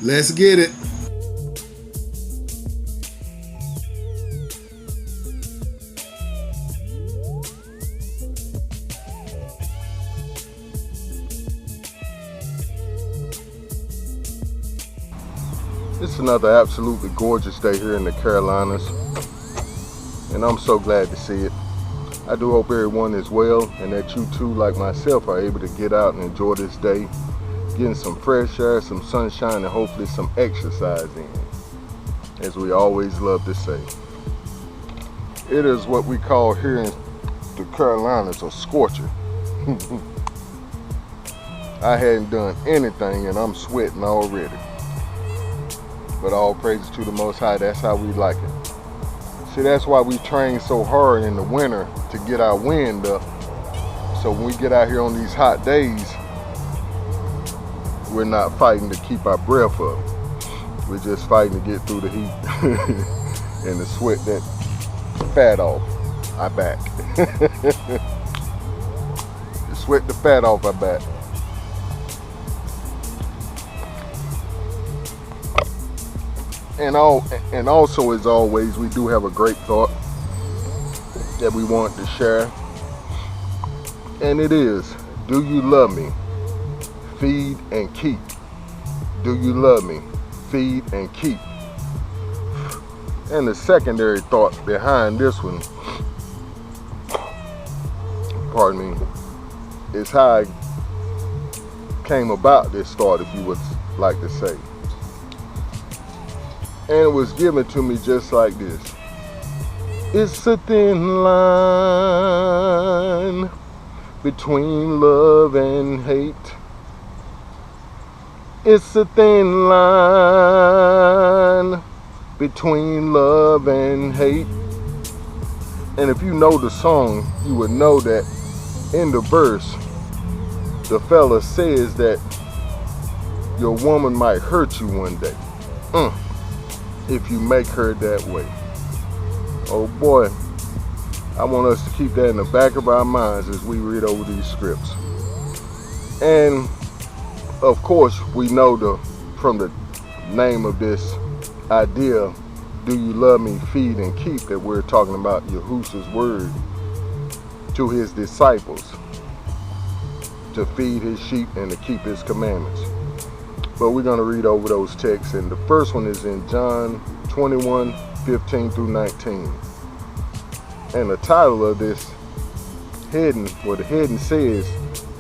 Let's get it. It's another absolutely gorgeous day here in the Carolinas, and I'm so glad to see it. I do hope everyone is well, and that you too, like myself, are able to get out and enjoy this day, getting some fresh air, some sunshine, and hopefully some exercise in, as we always love to say. It is what we call here in the Carolinas a scorcher. I hadn't done anything and I'm sweating already. But all praises to the Most High, that's how we like it. See, that's why we train so hard in the winter to get our wind up. So when we get out here on these hot days, we're not fighting to keep our breath up. We're just fighting to get through the heat and to sweat that fat off our back. To sweat the fat off our back. And also, as always, we do have a great thought that we want to share. And it is, do you love me? Feed and keep. Do you love me? Feed and keep. And the secondary thought behind this one, pardon me, is how I came about this thought, if you would like to say. And it was given to me just like this. It's a thin line between love and hate. It's a thin line between love and hate. And if you know the song, you would know that in the verse, the fella says that your woman might hurt you one day. If you make her that way. Oh boy, I want us to keep that in the back of our minds as we read over these scripts. And of course, we know from the name of this idea, do you love me, feed and keep, that we're talking about Yahushua's word to his disciples to feed his sheep and to keep his commandments. But we're going to read over those texts, and the first one is in John 21:15 through 19. And the title of this heading, the heading says,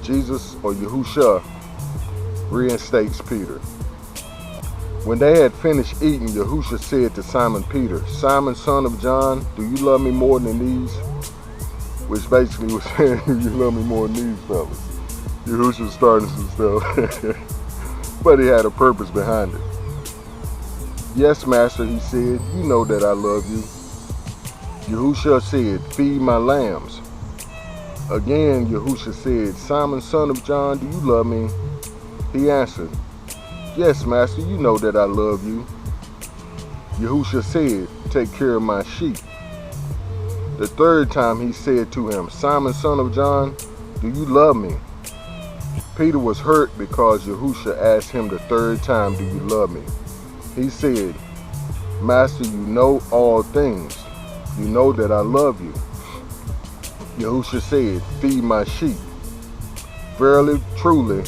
Jesus or Yahushua reinstates Peter. When they had finished eating, Yahushua said to Simon Peter, Simon, son of John, do you love me more than these? Which basically was saying, you love me more than these fellas. Yahushua was starting some stuff. But he had a purpose behind it. Yes, Master, he said, you know that I love you. Yahushua said, feed my lambs. Again, Yahushua said, Simon, son of John, do you love me? He answered, yes, Master, you know that I love you. Yahushua said, take care of my sheep. The third time he said to him, Simon, son of John, do you love me? Peter was hurt because Yahushua asked him the third time, do you love me? He said, Master, you know all things. You know that I love you. Yahushua said, feed my sheep. Verily, truly,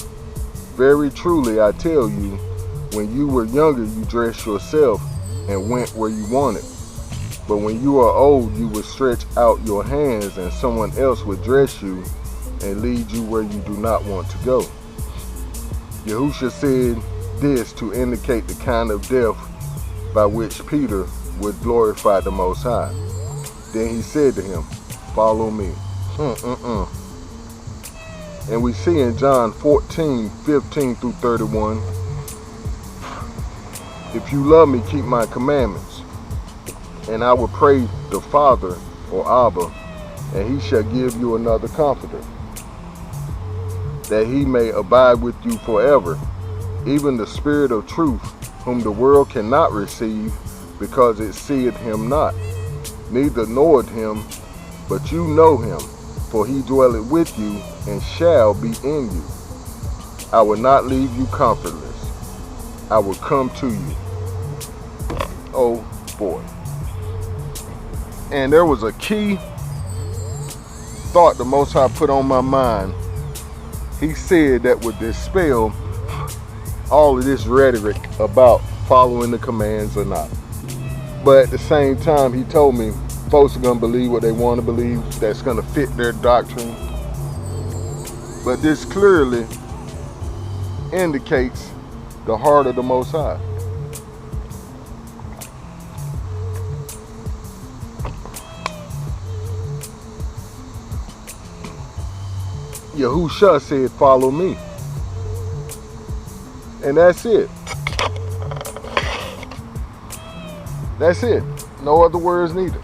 very truly, I tell you, when you were younger, you dressed yourself and went where you wanted. But when you are old, you will stretch out your hands and someone else will dress you and lead you where you do not want to go. Yahushua said this to indicate the kind of death by which Peter would glorify the Most High. Then he said to him, follow me. And we see in John 14:15 through 31, if you love me, keep my commandments. And I will pray the Father, or Abba, and he shall give you another comforter, that he may abide with you forever, even the Spirit of truth, whom the world cannot receive, because it seeth him not, neither knoweth him, but you know him, for he dwelleth with you, and shall be in you. I will not leave you comfortless. I will come to you. Oh boy. And there was a key thought the Most High put on my mind. He said that would dispel all of this rhetoric about following the commands or not. But at the same time, he told me folks are going to believe what they want to believe, that's going to fit their doctrine. But this clearly indicates the heart of the Most High. Yahusha said, follow me. And that's it. That's it. No other words needed.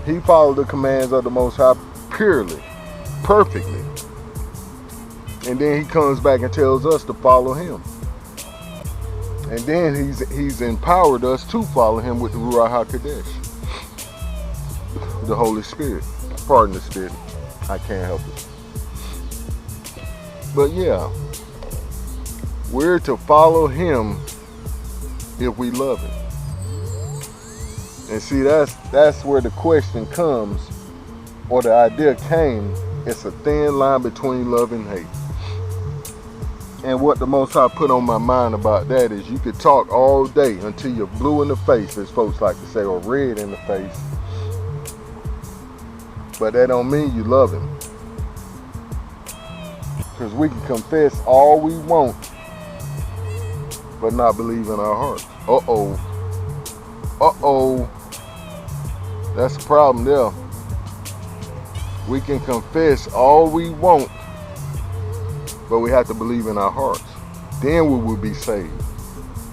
He followed the commands of the Most High purely, perfectly. And then he comes back and tells us to follow him. And then he's empowered us to follow him with the Ruach HaKodesh, the Holy Spirit. Pardon the Spirit. I can't help it. But yeah, we're to follow him if we love him. And see, that's where the question comes, or the idea came. It's a thin line between love and hate. And what the Most High put on my mind about that is you could talk all day until you're blue in the face, as folks like to say, or red in the face. But that don't mean you love him. Because we can confess all we want, but not believe in our hearts. Uh-oh. Uh-oh. That's a problem there. We can confess all we want, but we have to believe in our hearts. Then we will be saved.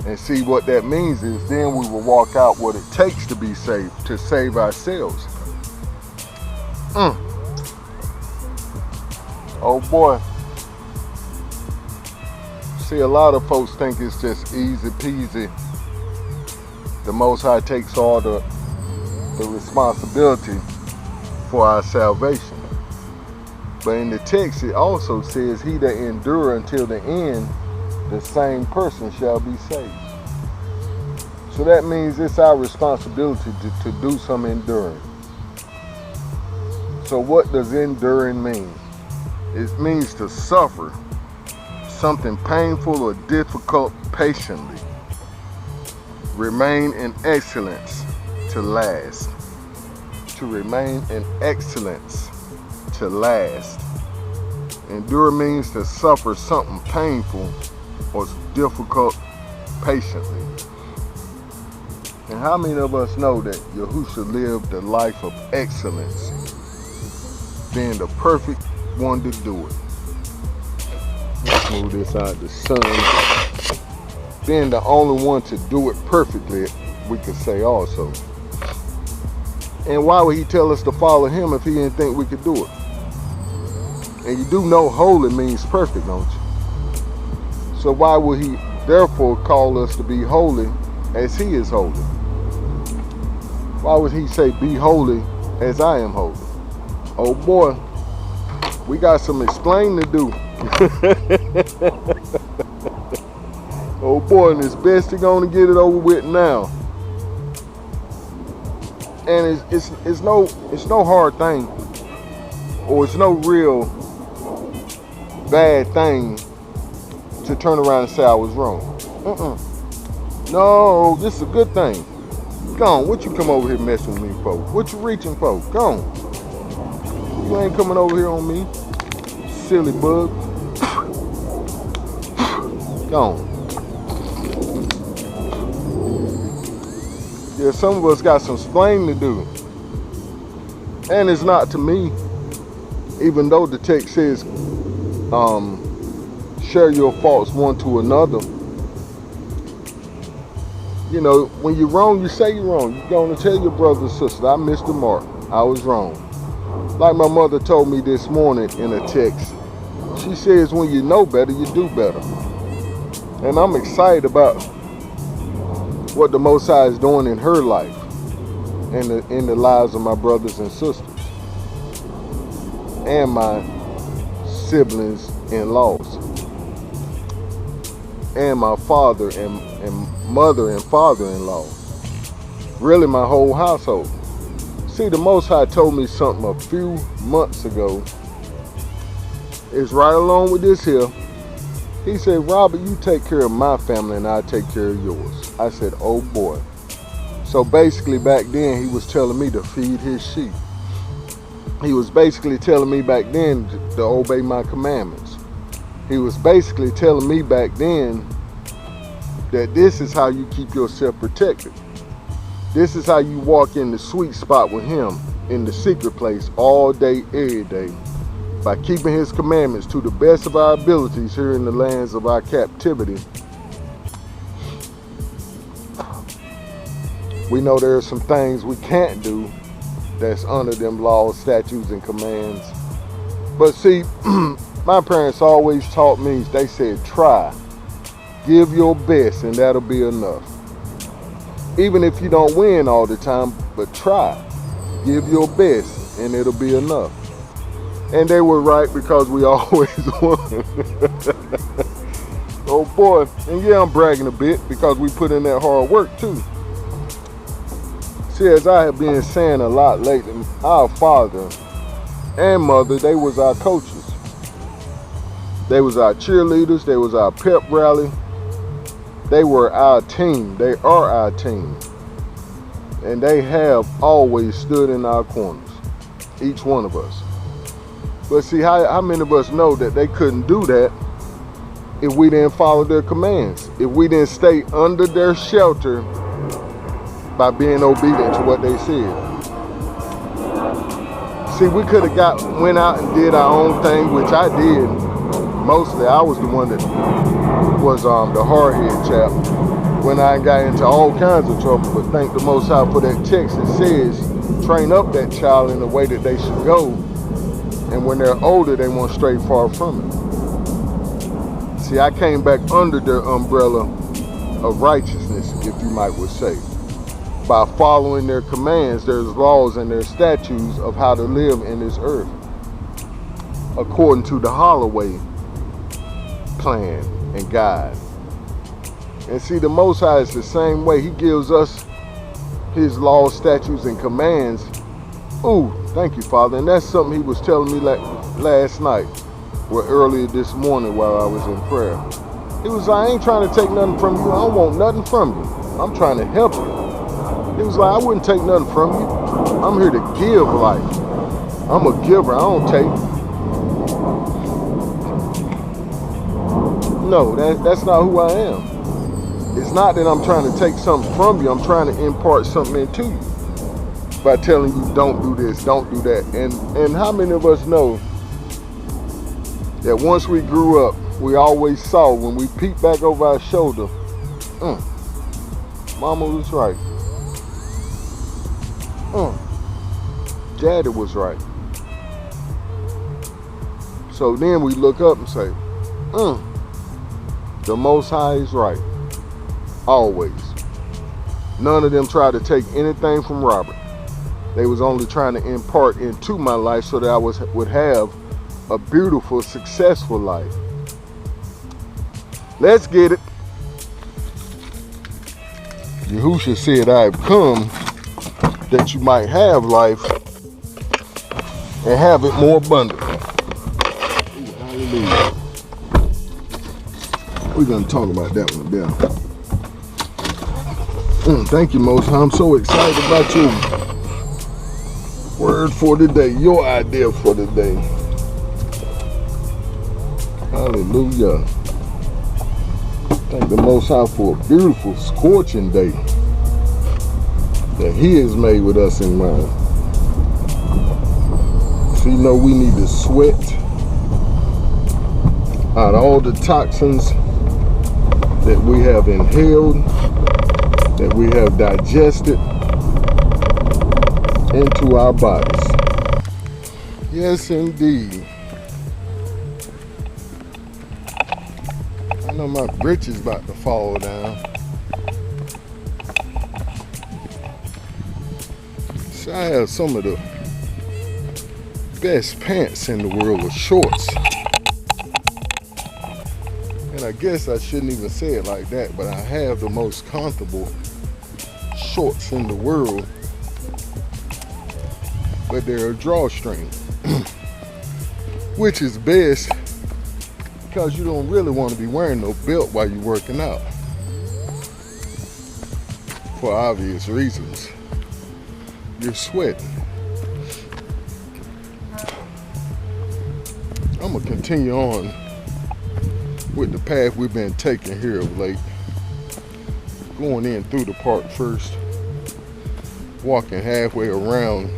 And see, what that means is then we will walk out what it takes to be saved, to save ourselves. Oh boy. See, a lot of folks think it's just easy peasy. The Most High takes all the responsibility for our salvation. But in the text it also says, he that endure until the end, the same person shall be saved. So that means it's our responsibility to do some enduring. So what does enduring mean? It means to suffer something painful or difficult patiently. Remain in excellence to last. To remain in excellence to last. Endure means to suffer something painful or difficult patiently. And how many of us know that Yahusha lived a life of excellence, being the perfect one to do it? Let's move this out of the sun. Being the only one to do it perfectly, we could say also. And why would he tell us to follow him if he didn't think we could do it? And you do know holy means perfect, don't you? So why would he therefore call us to be holy as he is holy? Why would he say, be holy as I am holy? Oh boy, we got some explaining to do. Oh boy, and it's best to go and get it over with now. And it's no hard thing, or it's no real bad thing to turn around and say I was wrong. No, this is a good thing. Go on, what you come over here messing with me for? What you reaching for? Go on. You ain't coming over here on me, silly bug. Go on. Yeah, some of us got some explaining to do. And it's not to me, even though the text says, share your faults one to another. You know, when you're wrong, you say you're wrong. You're going to tell your brother and sister, I missed the mark. I was wrong. Like my mother told me this morning in a text. She says, when you know better, you do better. And I'm excited about what the Most High is doing in her life and in the lives of my brothers and sisters and my siblings-in-laws. and my father and mother and father-in-law. Really my whole household. See, the Most High told me something a few months ago. It's right along with this here. He said, Robert, you take care of my family and I'll take care of yours. I said, oh boy. So basically back then he was telling me to feed his sheep. He was basically telling me back then to obey my commandments. He was basically telling me back then that this is how you keep yourself protected. This is how you walk in the sweet spot with him in the secret place all day, every day, by keeping his commandments to the best of our abilities here in the lands of our captivity. We know there are some things we can't do that's under them laws, statutes, and commands. But see, my parents always taught me, they said, try, give your best, and that'll be enough. Even if you don't win all the time, but try. Give your best and it'll be enough. And they were right because we always won. Oh boy. And yeah, I'm bragging a bit because we put in that hard work too. See, as I have been saying a lot lately, our father and mother, they was our coaches. They was our cheerleaders. They was our pep rally. They were our team. They are our team. And they have always stood in our corners. Each one of us. But see, how many of us know that they couldn't do that if we didn't follow their commands? If we didn't stay under their shelter by being obedient to what they said. See, we could have went out and did our own thing, which I did. Mostly, I was the one that was the hard-head chap when I got into all kinds of trouble. But thank the Most High for that text that says, train up that child in the way that they should go. And when they're older, they won't stray far from it. See, I came back under their umbrella of righteousness, if you might would say, by following their commands, their laws, and their statutes of how to live in this earth, according to the Holloway plan and guide. And see, the Most High is the same way. He gives us his laws, statutes, and commands. Ooh, thank you, Father. And that's something he was telling me last night, or earlier this morning while I was in prayer. He was like, I ain't trying to take nothing from you. I don't want nothing from you. I'm trying to help you. He was like, I wouldn't take nothing from you. I'm here to give life. I'm a giver. I don't take. No, that's not who I am. It's not that I'm trying to take something from you. I'm trying to impart something into you by telling you, don't do this, don't do that. And how many of us know that once we grew up, we always saw when we peeked back over our shoulder, Mama was right. Daddy was right. So then we look up and say, the Most High is right. Always. None of them tried to take anything from Robert. They was only trying to impart into my life so that I would have a beautiful, successful life. Let's get it. Yahushua said, I have come that you might have life and have it more abundantly. Hallelujah. We're going to talk about that one there. Thank you, Most High. I'm so excited about your word for today, your idea for today. Hallelujah. Thank the Most High for a beautiful, scorching day that he has made with us in mind. So you know we need to sweat out all the toxins that we have inhaled, that we have digested into our bodies. Yes, indeed. I know my britches about to fall down. So I have some of the best pants in the world of shorts. And and I guess I shouldn't even say it like that, but I have the most comfortable shorts in the world, but they're a drawstring, which is best because you don't really want to be wearing no belt while you're working out, for obvious reasons. You're sweating. I'm gonna continue on with the path we've been taking here of late. Going in through the park first, walking halfway around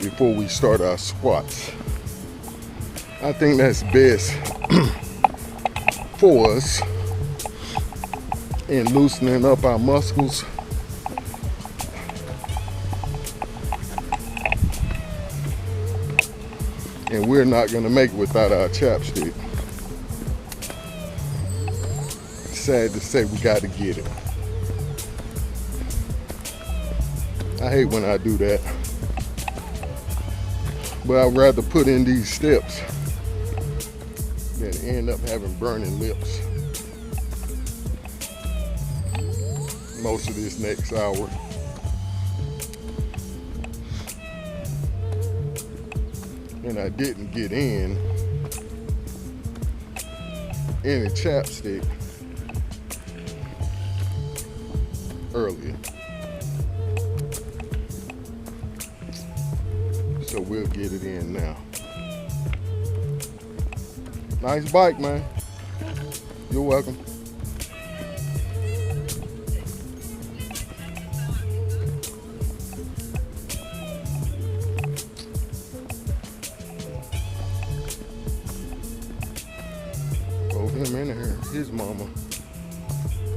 before we start our squats. I think that's best for us in loosening up our muscles. And we're not gonna make it without our chapstick. Sad to say, we got to get it. I hate when I do that, but I'd rather put in these steps than end up having burning lips most of this next hour. And I didn't get in any chapstick earlier, so we'll get it in now. Nice bike, man. You're welcome. Throw him in here. His mama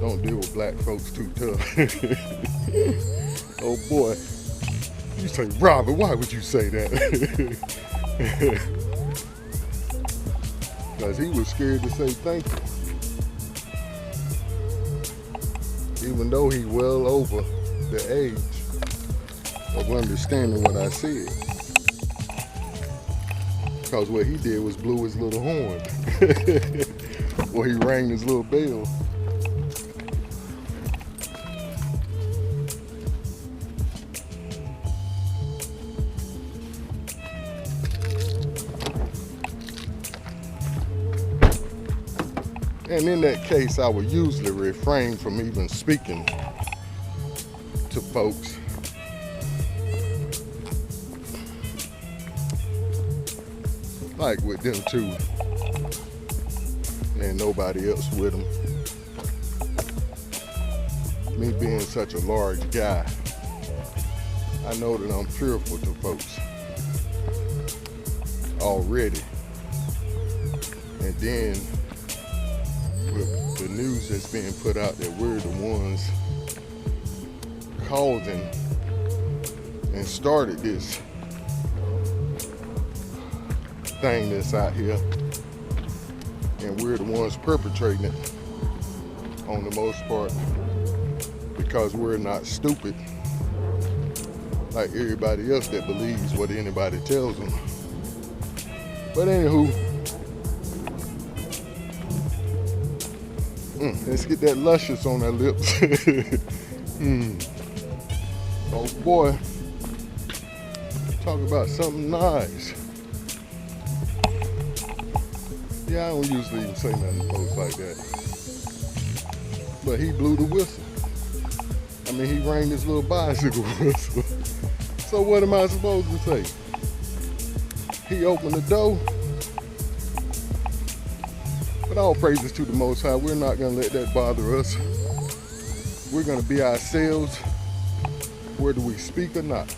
don't deal with black folks too tough. Oh boy. You say, Robert, why would you say that? Because he was scared to say thank you. Even though he well over the age of understanding what I said. Because what he did was blew his little horn. Or he rang his little bell. And in that case, I would usually refrain from even speaking to folks. Like with them two, and nobody else with them. Me being such a large guy, I know that I'm fearful to folks already. And then with the news that's being put out that we're the ones causing and started this thing that's out here, and we're the ones perpetrating it on the most part, because we're not stupid like everybody else that believes what anybody tells them. But anywho, let's get that luscious on our lips. Oh boy, talk about something nice. Yeah, I don't usually even say nothing to folks like that. But he blew the whistle. I mean, he rang his little bicycle whistle. So what am I supposed to say? He opened the door. But all praises to the Most High. We're not going to let that bother us. We're going to be ourselves, whether we speak or not.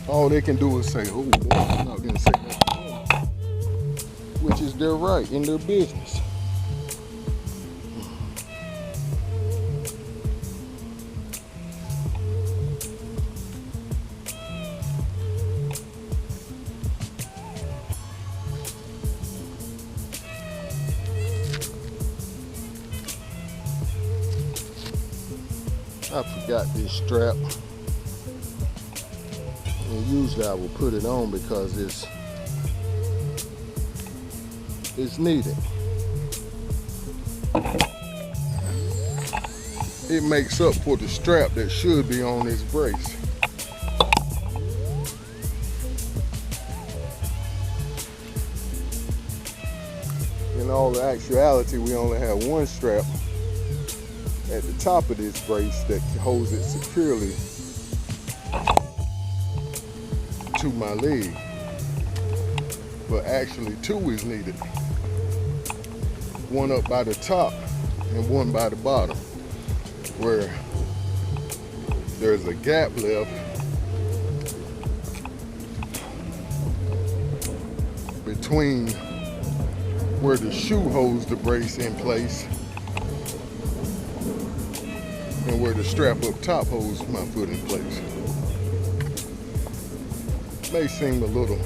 All they can do is say, oh boy, I'm not going to say that. Which is their right in their business. I forgot this strap, and usually I will put it on because it's is needed. It makes up for the strap that should be on this brace. In all actuality, we only have one strap at the top of this brace that holds it securely to my leg. But actually two is needed. One up by the top and one by the bottom, where there's a gap left between where the shoe holds the brace in place and where the strap up top holds my foot in place. May seem a little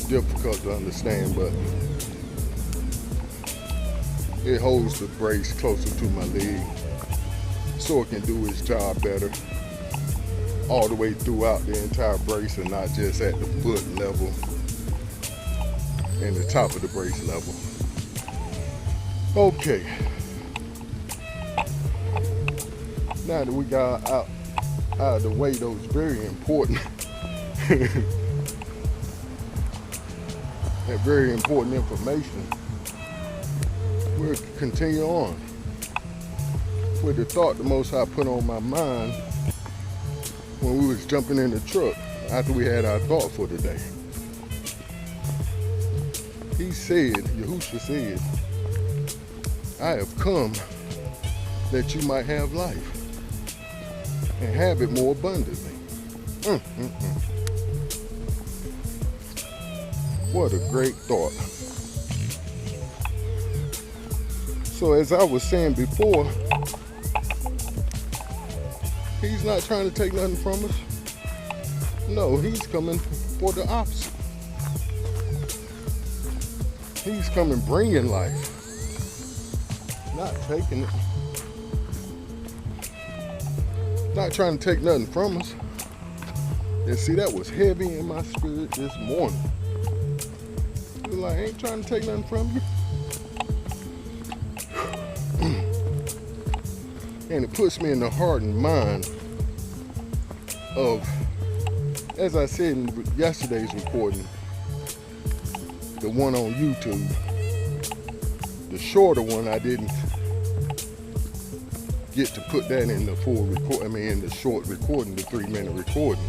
difficult to understand, but it holds the brace closer to my leg so it can do its job better all the way throughout the entire brace and not just at the foot level and the top of the brace level. Okay, now that we got out of the way those very important that very important information, we'll continue on with the thought the Most High put on my mind when we was jumping in the truck after we had our thought for the day. He said, Yahushua said, I have come that you might have life and have it more abundantly. What a great thought. So as I was saying before, he's not trying to take nothing from us. No, he's coming for the opposite. He's coming bringing life, not taking it. Not trying to take nothing from us. And see, that was heavy in my spirit this morning. It was like, I ain't trying to take nothing from you. And it puts me in the heart and mind of, as I said in yesterday's recording, the one on YouTube, the shorter one, I didn't get to put that in the full record. I mean, in the short recording, the 3-minute recording.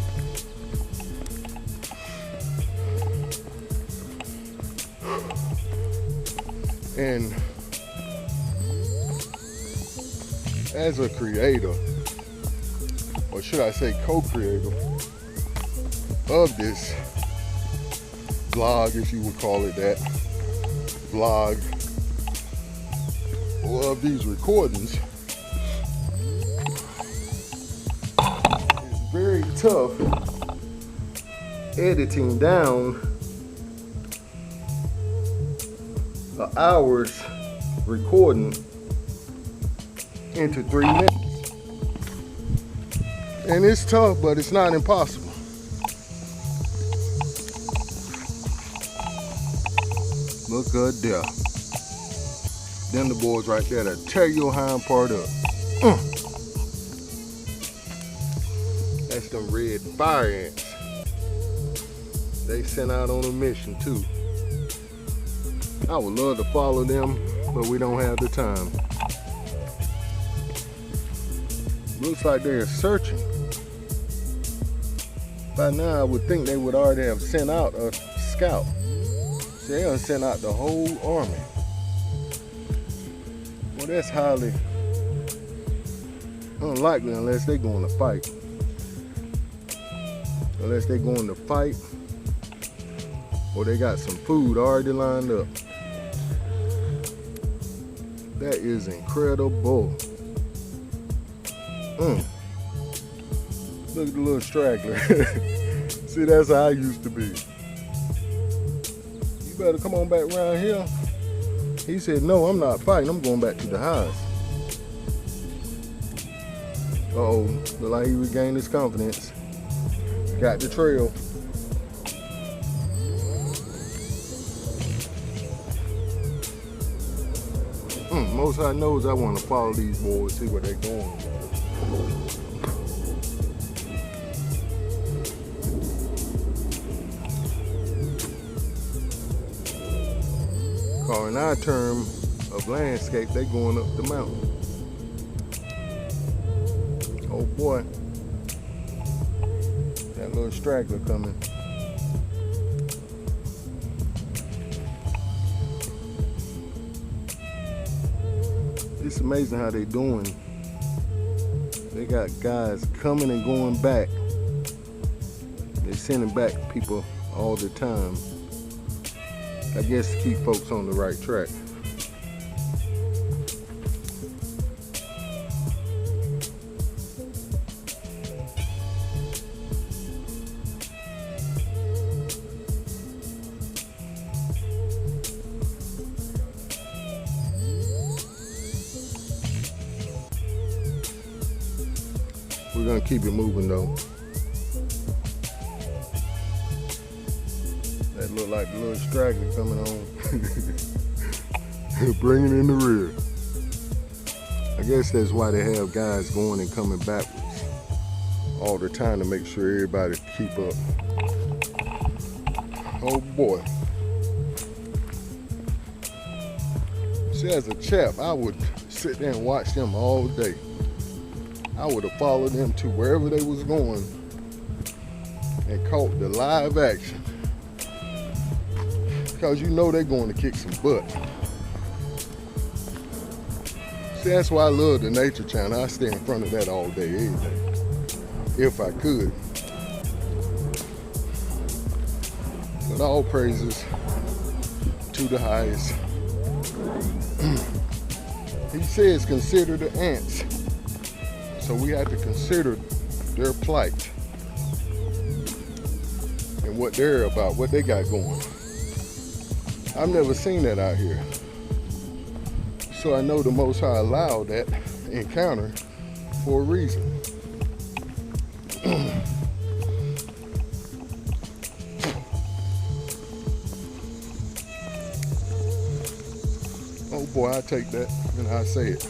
And as a creator, or should I say co-creator of this vlog, if you would call it that, vlog, or of these recordings, it's very tough editing down an hour's recording into 3 minutes. And it's tough, but it's not impossible. Look good there. Them the boys right there that tear your hind part up. That's them red fire ants. They sent out on a mission too. I would love to follow them, but we don't have the time. Looks like they're searching. By now I would think they would already have sent out a scout. So they done sent out the whole army. Well, that's highly unlikely unless they're going to fight. Unless they're going to fight, or they got some food already lined up. That is incredible. Look at the little straggler. See, that's how I used to be. You better come on back around here. He said, no, I'm not fighting. I'm going back to the house. Uh-oh, look like he regained his confidence. Got the trail. Most High knows I want to follow these boys, see where they're going. Cause in our term of landscape, they going up the mountain. Oh boy, that little straggler coming. It's amazing how they doing. They got guys coming and going back. They sending back people all the time. I guess to keep folks on the right track. We're gonna keep it moving though. That look like a little straggler coming on. Bringing in the rear. I guess that's why they have guys going and coming backwards all the time to make sure everybody keep up. Oh boy. See, as a chap, I would sit there and watch them all day. I would have followed them to wherever they was going and caught the live action. Because you know they're going to kick some butt. See, that's why I love the Nature Channel. I stay in front of that all day, every day, if I could. But all praises to the highest. He says, consider the ants. So we have to consider their plight and what they're about, what they got going. I've never seen that out here. So I know the Most High allowed that encounter for a reason. Oh boy, I take that and I say it.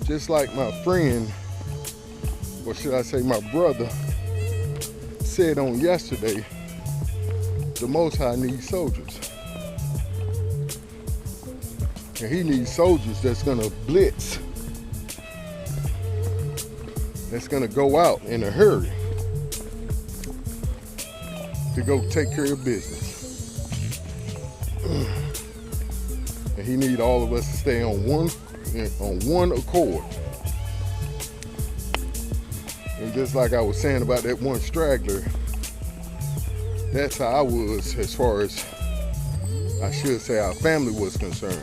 Just like my friend, or should I say my brother, said on yesterday, the Most High needs soldiers. And he needs soldiers that's gonna blitz, that's gonna go out in a hurry to go take care of business. And he needs all of us to stay on one accord. And just like I was saying about that one straggler, that's how I was as far as, I should say, our family was concerned.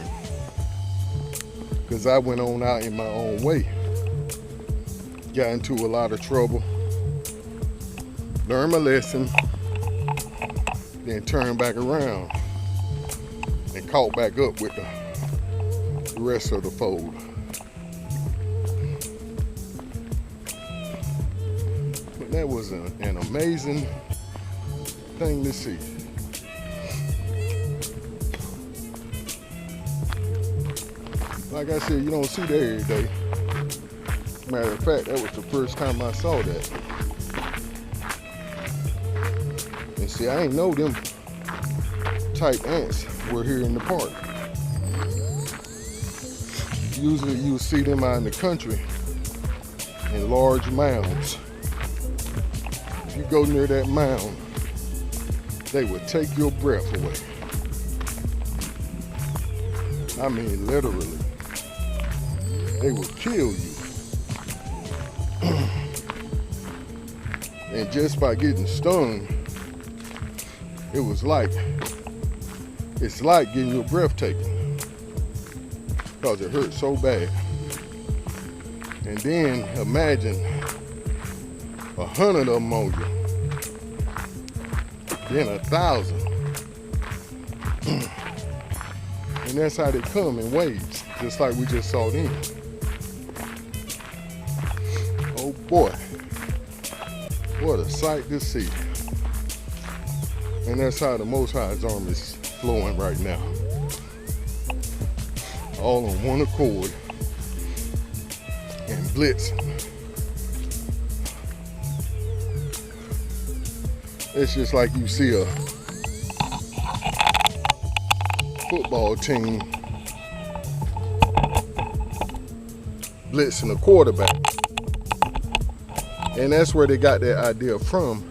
Because I went on out in my own way. Got into a lot of trouble. Learned my lesson. Then turned back around and caught back up with the rest of the fold. But that was an amazing thing to see. Like I said, you don't see that every day. Matter of fact, that was the first time I saw that. And see, I ain't know them type ants were here in the park. Usually you see them out in the country in large mounds. If you go near that mound, they will take your breath away. I mean, literally. They will kill you. And just by getting stung, it's like getting your breath taken. Because it hurts so bad. And then imagine 100 of them on you. Then 1,000. And that's how they come in waves, just like we just saw them. Oh boy, what a sight to see. And that's how the Most High's army is flowing right now. all on one accord and blitz. It's just like you see a football team blitzing a quarterback. And that's where they got that idea from.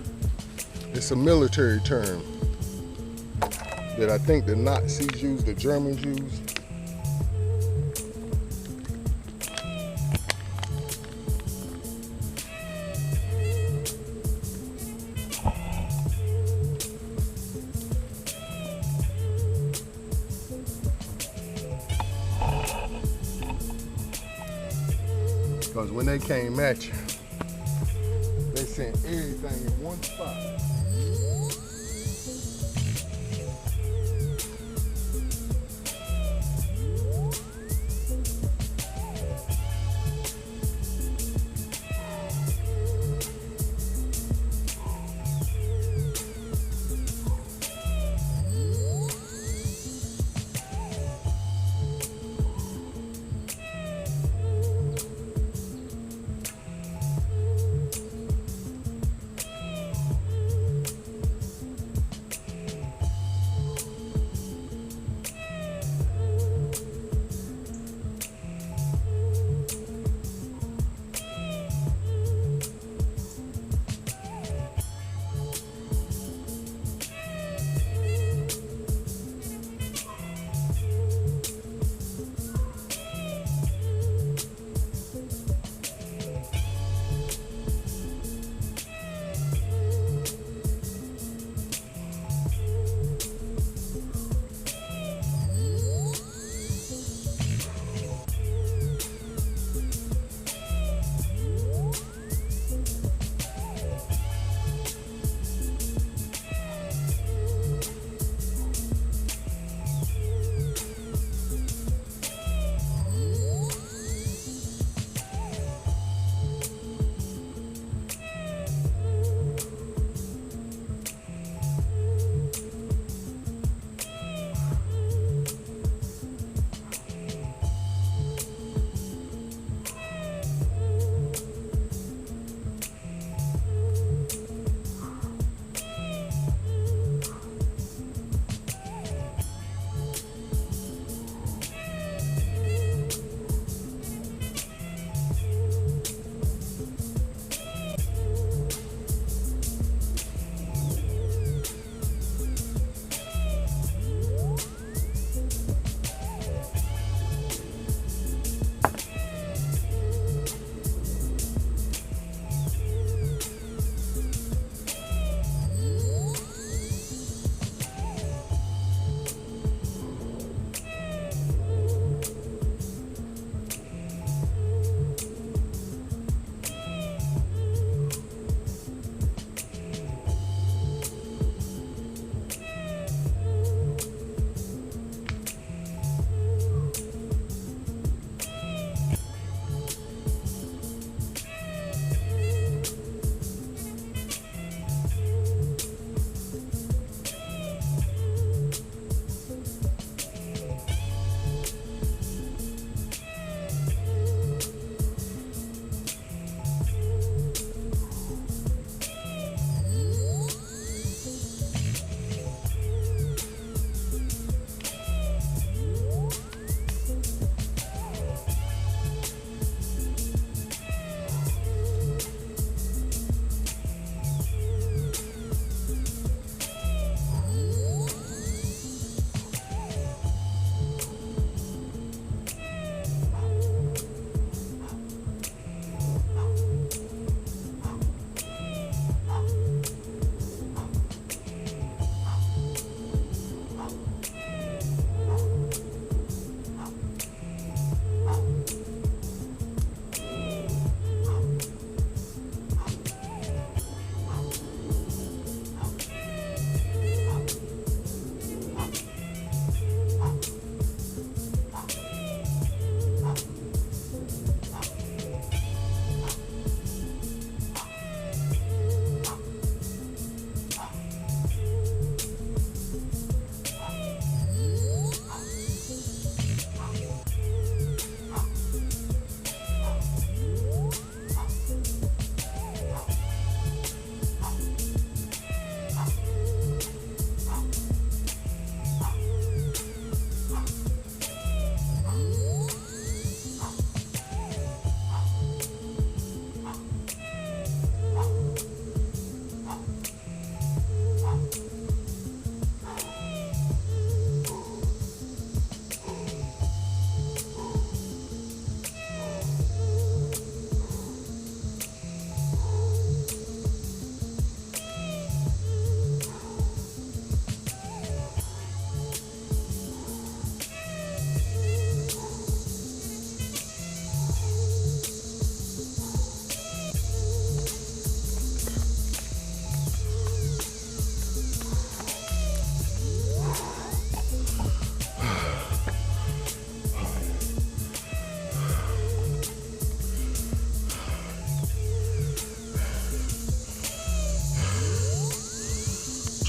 It's a military term that I think the Nazis used, the Germans used. Because when they came at you, they sent everything in one spot.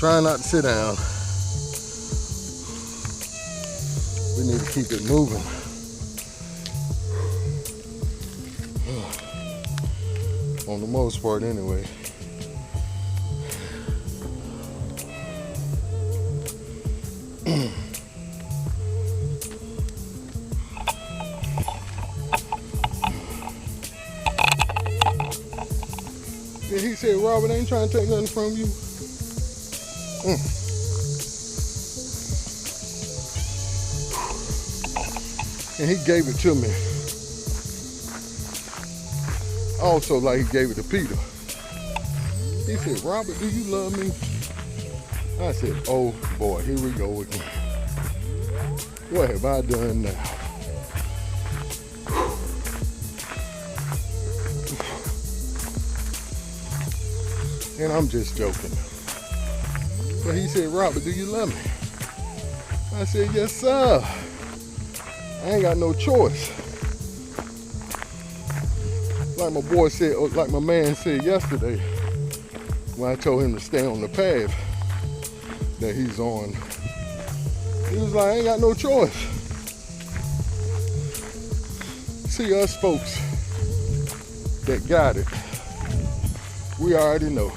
Try not to sit down. We need to keep it moving. On the most part, anyway. Yeah, he said, Robert, I ain't trying to take nothing from you. And he gave it to me. Also, like he gave it to Peter. He said, Robert, do you love me? I said, oh boy, here we go again. What have I done now? And I'm just joking. But he said, Robert, do you love me? I said, yes, sir. I ain't got no choice. Like my boy said, or like my man said yesterday, when I told him to stay on the path that he's on, he was like, I ain't got no choice. See, us folks that got it, we already know.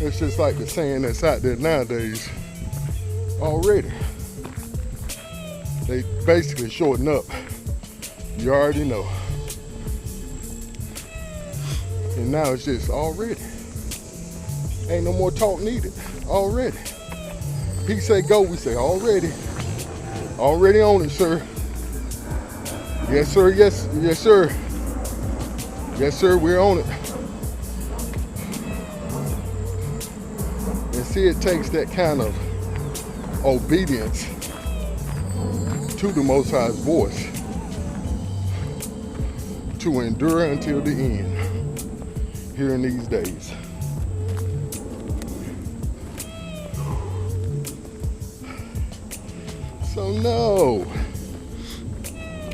It's just like the saying that's out there nowadays already. They basically shorten up. You already know. And now it's just already. Ain't no more talk needed. Already. He say go, we say already. Already on it, sir. Yes, sir, yes, yes, sir. Yes, sir, we're on it. And see, it takes that kind of obedience to the Most High's voice to endure until the end here in these days. So no,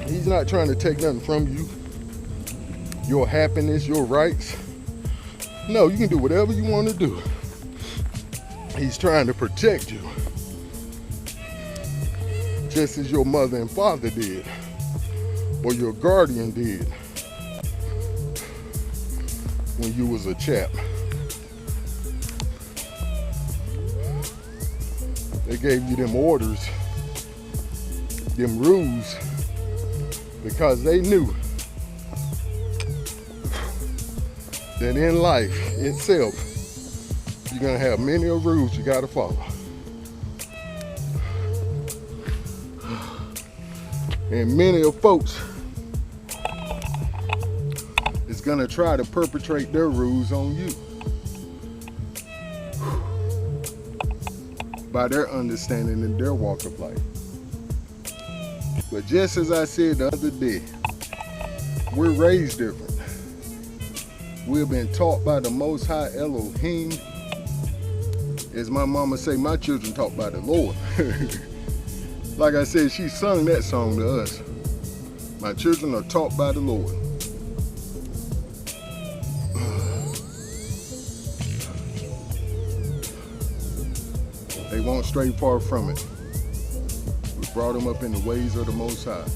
he's not trying to take nothing from you, your happiness, your rights. No, you can do whatever you want to do. He's trying to protect you, just as your mother and father did, or your guardian did when you was a chap. They gave you them orders, them rules, because they knew that in life itself, you're gonna have many of rules you gotta follow. And many of folks is gonna try to perpetrate their rules on you by their understanding in their walk of life. But just as I said the other day, we're raised different. We've been taught by the Most High Elohim. As my mama say, my children taught by the Lord. Like I said, she sung that song to us. My children are taught by the Lord. They won't stray far from it. We brought them up in the ways of the Most High.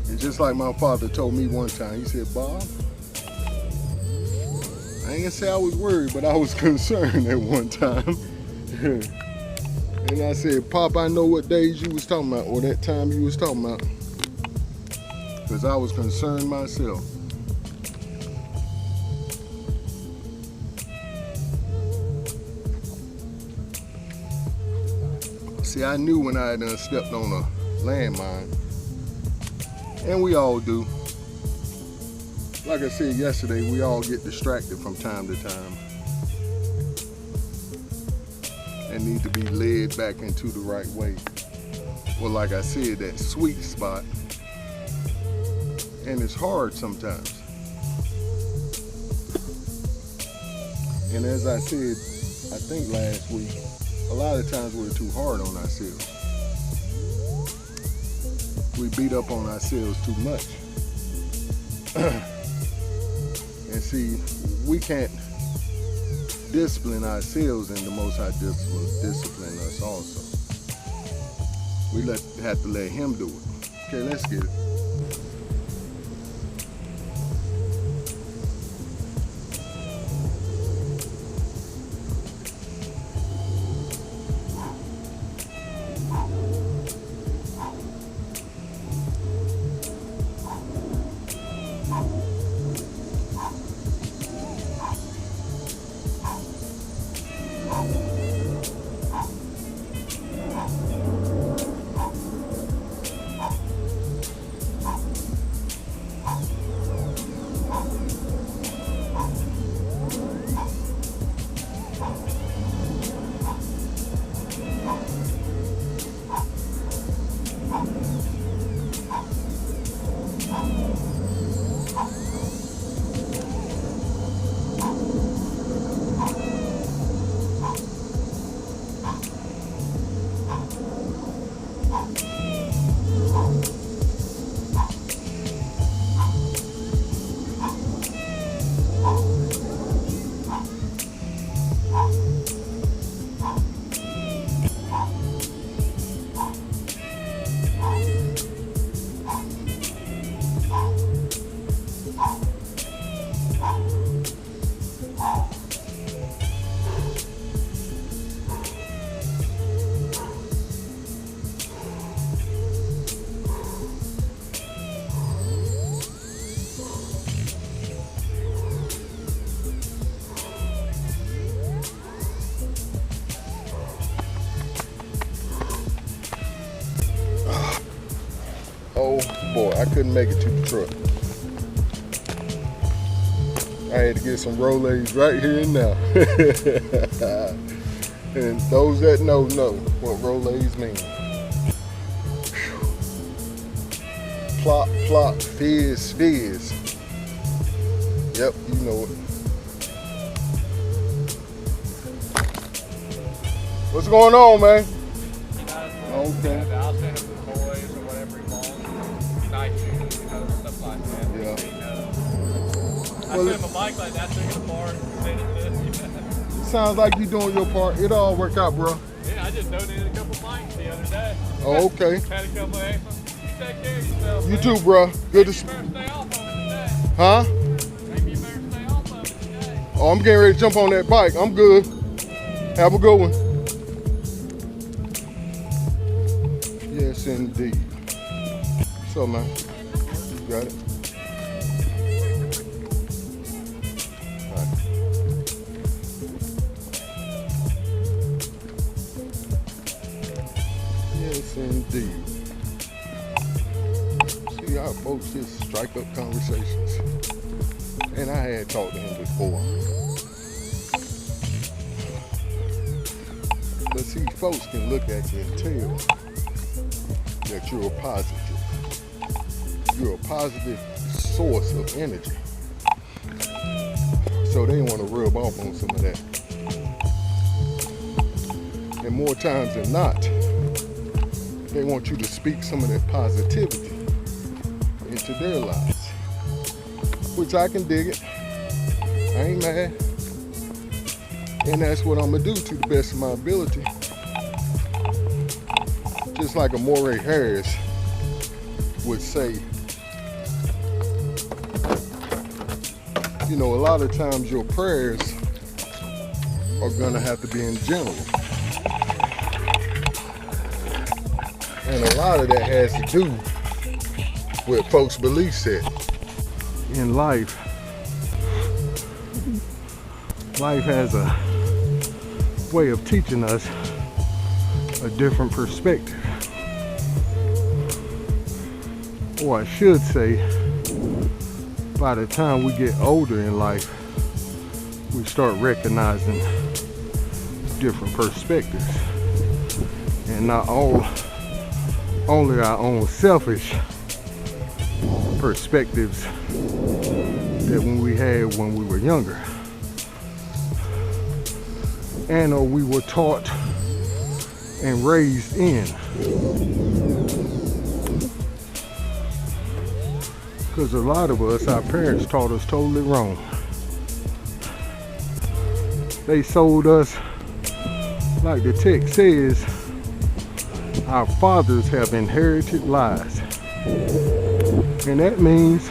And just like my father told me one time, he said, Bob, I ain't gonna say I was worried, but I was concerned at one time. And I said, Pop, I know what days you was talking about, or that time you was talking about, because I was concerned myself. See, I knew when I had done stepped on a landmine, and we all do. Like I said yesterday, we all get distracted from time to time and need to be led back into the right way. Well, like I said, that sweet spot. And it's hard sometimes. And as I said, I think last week, a lot of times we're too hard on ourselves. We beat up on ourselves too much. And see, we can't discipline ourselves, and the Most High discipline us also. We have to let him do it. Okay, let's get it. Oh boy, I couldn't make it to the truck. I had to get some Rolaids right here and now. And those that know what Rolaids mean. Plop, plop, fizz, fizz. Yep, you know it. What's going on, man? Okay. I'll send him the toys or whatever he wants. Nice shoes, stuff like that. Yeah. I send him a bike like that, took it apart, send it to him. Sounds like you're doing your part. It'll all work out, bro. Yeah, I just donated a couple bikes the other day. Oh, okay. Had a couple extra. You take care of yourself, You man. too, bro. Good Maybe to you better stay off of it today. Huh? Maybe you better stay off of it today. Oh, I'm getting ready to jump on that bike. I'm good. Have a good one. Yes, indeed. So, man, you got it. All right. Yes, indeed. See how folks just strike up conversations. And I had talked to him before. But see, folks can look at you and tell that you're a positive. You're a positive source of energy. So they want to rub off on some of that. And more times than not, they want you to speak some of that positivity into their lives. Which I can dig it. I ain't mad. And that's what I'm gonna do to the best of my ability. Just like a Moray Harris would say, you know, a lot of times your prayers are gonna have to be in general. And a lot of that has to do with folks' belief set. In life has a way of teaching us a different perspective. Or I should say, by the time we get older in life, we start recognizing different perspectives. And not only our own selfish perspectives that we had when we were younger. And or we were taught and raised in. Because a lot of us, our parents taught us totally wrong. They sold us, like the text says, our fathers have inherited lies. And that means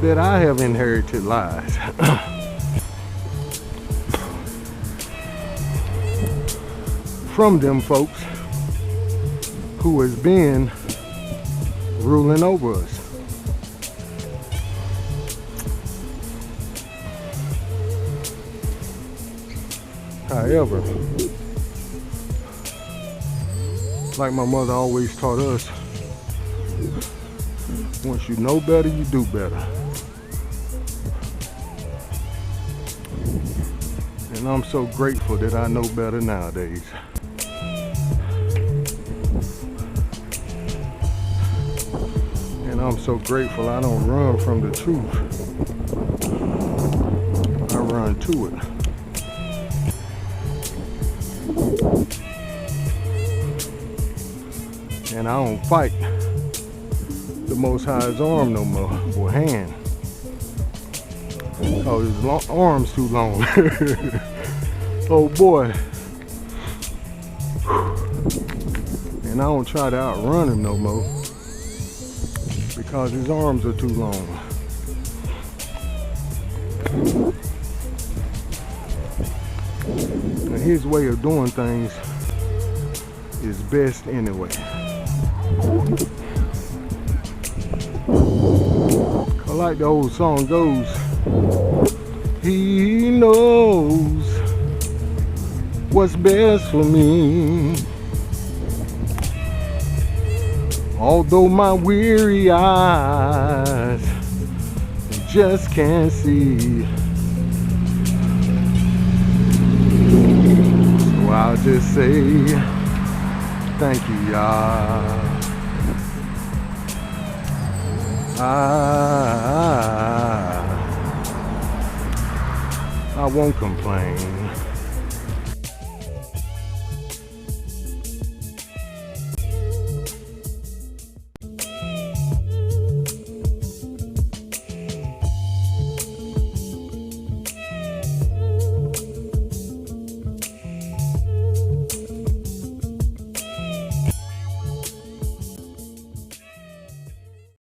that I have inherited lies. From them folks who has been ruling over us. However, like my mother always taught us, once you know better, you do better. And I'm so grateful that I know better nowadays. And I'm so grateful I don't run from the truth. I run to it. And I don't fight the Most High's arm no more, or hand. Oh, his arm's too long. Oh boy. And I don't try to outrun him no more, because his arms are too long. And his way of doing things is best anyway. Like the old song goes, he knows what's best for me. Although my weary eyes just can't see. So I'll just say, thank you, Yah. I won't complain.